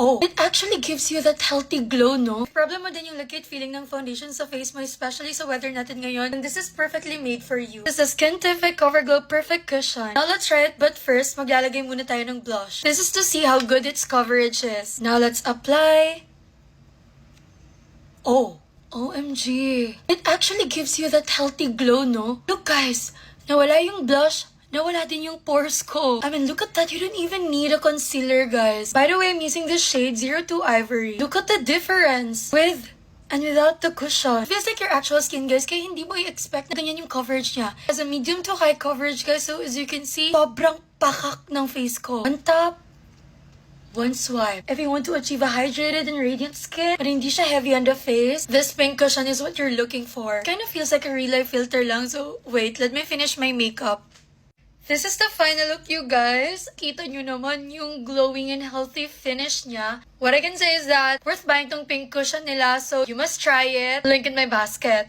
Oh, it actually gives you that healthy glow, no? Problem mo din yung lagkit feeling ng foundation sa face mo, especially sa weather natin ngayon. And this is perfectly made for you. This is the Skintific Cover Glow Perfect Cushion. Now let's try it, but first, maglalagay muna tayo ng blush. This is to see how good its coverage is. Now let's apply. Oh, OMG. It actually gives you that healthy glow, no? Look guys, nawala yung blush. Nawala din yung pores ko. I mean, look at that. You don't even need a concealer, guys. By the way, I'm using this shade 02 Ivory. Look at the difference with and without the cushion. It feels like your actual skin, guys, kaya hindi mo i-expect na ganyan yung coverage niya. As a medium to high coverage, guys, so as you can see, sobrang pakak ng face ko. On top, one swipe. If you want to achieve a hydrated and radiant skin, but hindi siya heavy on the face, this pink cushion is what you're looking for. Kind of feels like a real-life filter lang, so wait, let me finish my makeup. This is the final look, you guys. Kita nyo naman yung glowing and healthy finish niya. What I can say is that worth buying tong pink cushion nila, so you must try it. Link in my basket.